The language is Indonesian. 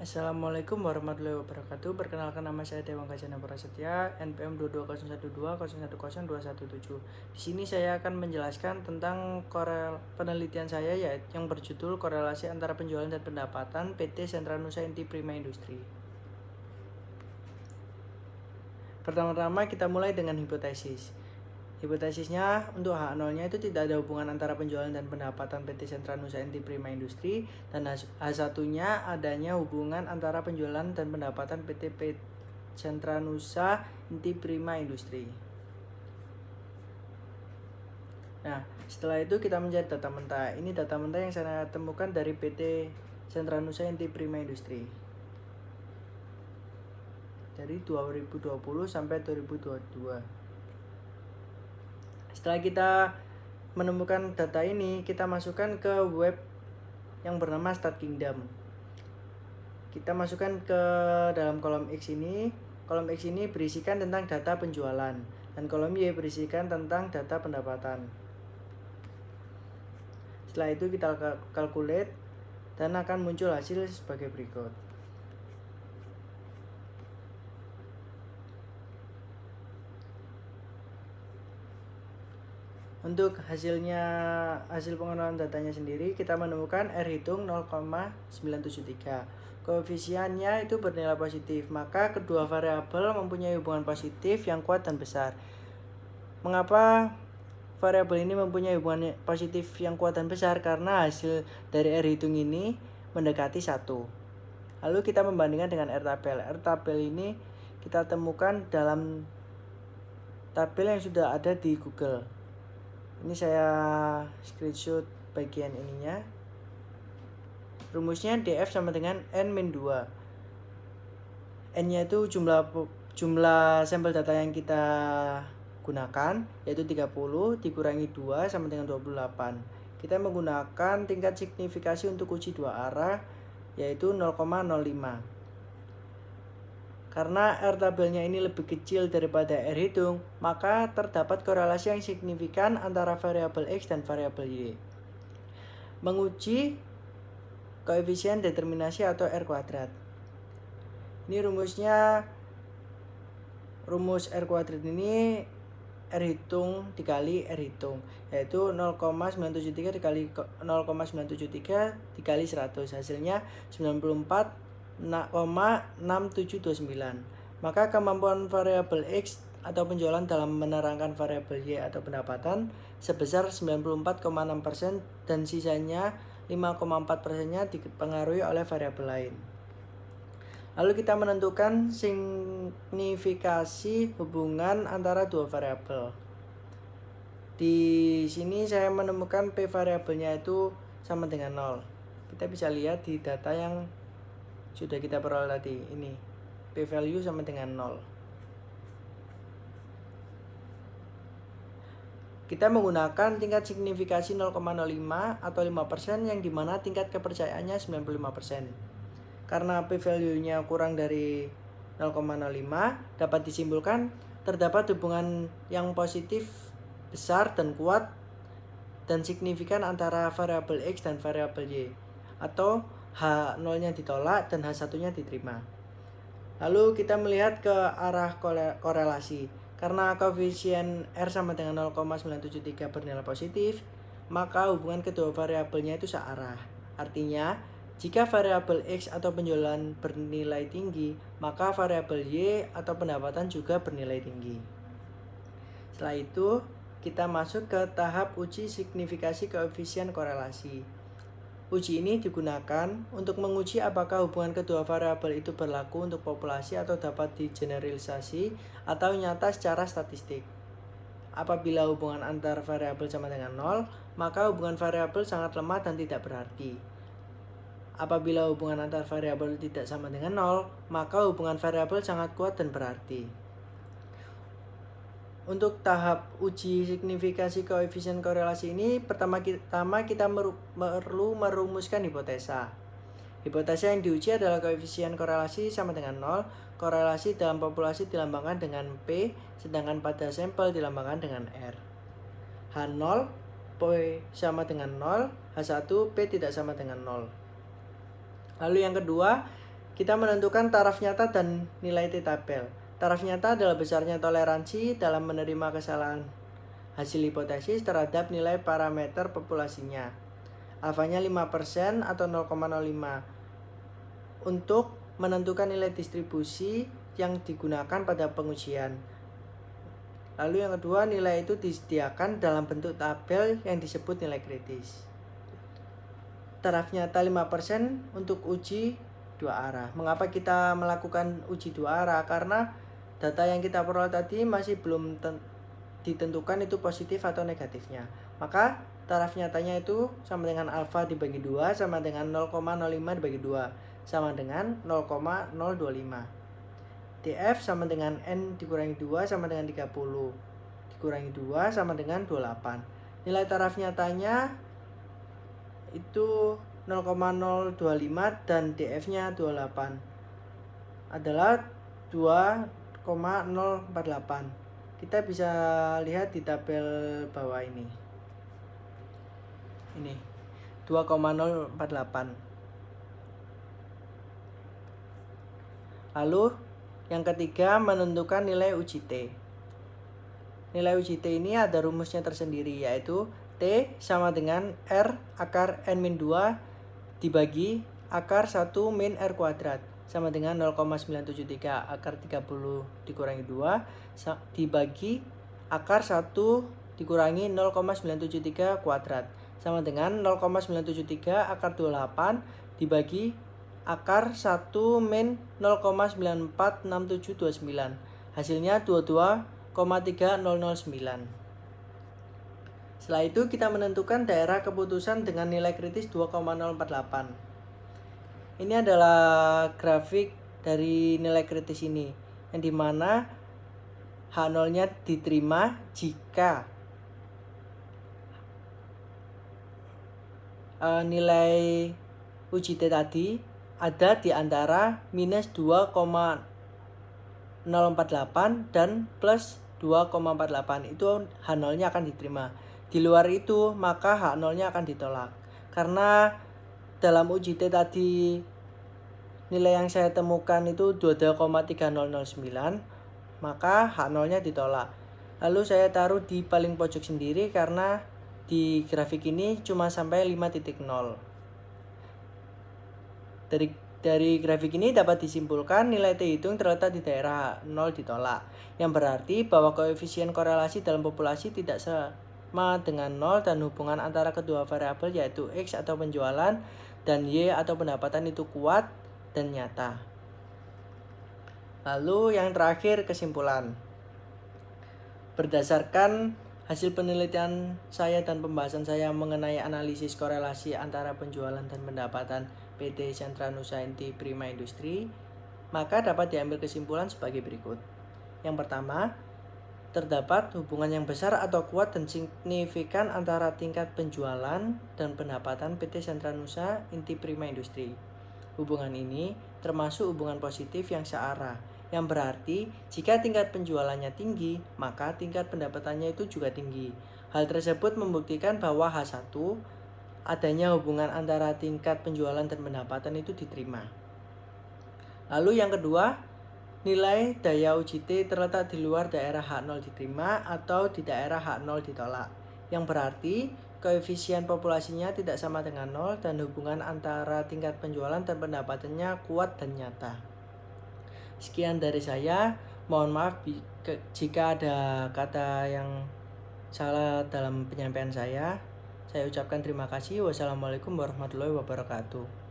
Assalamualaikum warahmatullahi wabarakatuh. Perkenalkan, nama saya Dewan Kajana Prasetya, NPM 22012010217. Di sini saya akan menjelaskan tentang penelitian saya yang berjudul korelasi antara penjualan dan pendapatan PT Sentra Nusa Inti Prima Industri. Pertama-tama kita mulai dengan hipotesis. Hipotesisnya, untuk H0-nya itu tidak ada hubungan antara penjualan dan pendapatan PT Sentra Nusa Inti Prima Industri, dan H1-nya adanya hubungan antara penjualan dan pendapatan PT Sentra Nusa Inti Prima Industri. Nah, setelah itu kita mencari data mentah. Ini data mentah yang saya temukan dari PT Sentra Nusa Inti Prima Industri dari 2020 sampai 2022. Setelah kita menemukan data ini, kita masukkan ke web yang bernama Start Kingdom. Kita masukkan ke dalam kolom X ini. Kolom X ini berisikan tentang data penjualan, dan kolom Y berisikan tentang data pendapatan. Setelah itu kita calculate, dan akan muncul hasil sebagai berikut. Untuk hasil pengenalan datanya sendiri, kita menemukan R hitung 0,973. Koefisiennya itu bernilai positif, maka kedua variabel mempunyai hubungan positif yang kuat dan besar. Mengapa variabel ini mempunyai hubungan positif yang kuat dan besar? Karena hasil dari R hitung ini mendekati 1. Lalu kita membandingkan dengan R tabel. R tabel ini kita temukan dalam tabel yang sudah ada di Google. Ini saya screenshot bagian ininya. Rumusnya DF sama dengan N-2. N-nya itu jumlah sampel data yang kita gunakan, yaitu 30 dikurangi 2 sama dengan 28. Kita menggunakan tingkat signifikasi untuk uji dua arah, yaitu 0,05. Karena R tabelnya ini lebih kecil daripada R hitung, maka terdapat korelasi yang signifikan antara variabel X dan variabel Y. Menguji koefisien determinasi atau R kuadrat. Ini rumusnya, rumus R kuadrat ini R hitung dikali R hitung, yaitu 0,973 dikali 0,973 dikali 100, hasilnya 94,6729. Maka kemampuan variabel X atau penjualan dalam menerangkan variabel Y atau pendapatan sebesar 94,6%, dan sisanya 5,4%-nya dipengaruhi oleh variabel lain. Lalu kita menentukan signifikasi hubungan antara dua variabel. Di sini saya menemukan P variabelnya itu sama dengan 0. Kita bisa lihat di data yang sudah kita peroleh tadi, ini P value sama dengan 0. Kita menggunakan tingkat signifikasi 0,05 atau 5%, yang dimana tingkat kepercayaannya 95%. Karena P value-nya kurang dari 0,05, dapat disimpulkan terdapat hubungan yang positif, besar dan kuat dan signifikan antara variabel X dan variabel Y, atau H0-nya ditolak dan H1-nya diterima. Lalu kita melihat ke arah korelasi. Karena koefisien R sama dengan 0,973 bernilai positif, maka hubungan kedua variabelnya itu searah. Artinya, jika variabel X atau penjualan bernilai tinggi, maka variabel Y atau pendapatan juga bernilai tinggi. Setelah itu, kita masuk ke tahap uji signifikasi koefisien korelasi. Uji ini digunakan untuk menguji apakah hubungan kedua variabel itu berlaku untuk populasi atau dapat digeneralisasi atau nyata secara statistik. Apabila hubungan antar variabel sama dengan 0, maka hubungan variabel sangat lemah dan tidak berarti. Apabila hubungan antar variabel tidak sama dengan 0, maka hubungan variabel sangat kuat dan berarti. Untuk tahap uji signifikasi koefisien korelasi ini, pertama kita perlu merumuskan hipotesa. Hipotesa yang diuji adalah koefisien korelasi sama dengan 0. Korelasi dalam populasi dilambangkan dengan P, sedangkan pada sampel dilambangkan dengan R. H0, P sama dengan 0, H1, P tidak sama dengan 0. Lalu yang kedua, Kita menentukan taraf nyata dan nilai T-tabel. Taraf nyata adalah besarnya toleransi dalam menerima kesalahan hasil hipotesis terhadap nilai parameter populasinya. Alfanya 5% atau 0,05 untuk menentukan nilai distribusi yang digunakan pada pengujian. Lalu yang kedua, nilai itu disediakan dalam bentuk tabel yang disebut nilai kritis. Taraf nyata 5% untuk uji dua arah. Mengapa kita melakukan uji dua arah? Karena data yang kita peroleh tadi masih belum ditentukan itu positif atau negatifnya. Maka taraf nyatanya itu sama dengan alfa dibagi 2 sama dengan 0,05 dibagi 2 sama dengan 0,025. DF sama dengan N dikurangi 2 sama dengan 30. Dikurangi 2 sama dengan 28. Nilai taraf nyatanya itu 0,025 dan DF-nya 28 adalah 2,048. Kita bisa lihat di tabel bawah ini. Ini 2,048. Lalu yang ketiga, menentukan nilai uji T. Nilai uji T ini ada rumusnya tersendiri, yaitu T sama dengan R akar N-2 dibagi akar 1 min R kuadrat sama dengan 0,973 akar 30 dikurangi 2 dibagi akar 1 dikurangi 0,973 kuadrat sama dengan 0,973 akar 28 dibagi akar 1 min 0,946729. Hasilnya 22,3009. Setelah itu kita menentukan daerah keputusan dengan nilai kritis 2,048. Ini adalah grafik dari nilai kritis ini, yang dimana H0-nya diterima jika nilai uji T tadi ada di antara minus 2,048 dan plus 2,48. Itu H0-nya akan diterima. Di luar itu, maka H0-nya akan ditolak. Karena dalam uji T tadi nilai yang saya temukan itu 22,3009, maka H0-nya ditolak. Lalu saya taruh di paling pojok sendiri karena di grafik ini cuma sampai 5.0. Dari grafik ini dapat disimpulkan nilai T hitung terletak di daerah 0 ditolak, yang berarti bahwa koefisien korelasi dalam populasi tidak sama dengan 0 dan hubungan antara kedua variabel yaitu X atau penjualan dan Y atau pendapatan itu kuat dan nyata. Lalu yang terakhir, kesimpulan. Berdasarkan hasil penelitian saya dan pembahasan saya mengenai analisis korelasi antara penjualan dan pendapatan PT Sentranusa Inti Prima Industri, maka dapat diambil kesimpulan sebagai berikut. Yang pertama, terdapat hubungan yang besar atau kuat dan signifikan antara tingkat penjualan dan pendapatan PT Sentranusa Inti Prima Industri. Hubungan ini termasuk hubungan positif yang searah, yang berarti jika tingkat penjualannya tinggi, maka tingkat pendapatannya itu juga tinggi. Hal tersebut membuktikan bahwa H1 adanya hubungan antara tingkat penjualan dan pendapatan itu diterima. Lalu yang kedua, nilai daya uji T terletak di luar daerah H0 diterima atau di daerah H0 ditolak, yang berarti koefisien populasinya tidak sama dengan 0 dan hubungan antara tingkat penjualan dan pendapatannya kuat dan nyata. Sekian dari saya, mohon maaf jika ada kata yang salah dalam penyampaian saya. Saya ucapkan terima kasih. Wassalamualaikum warahmatullahi wabarakatuh.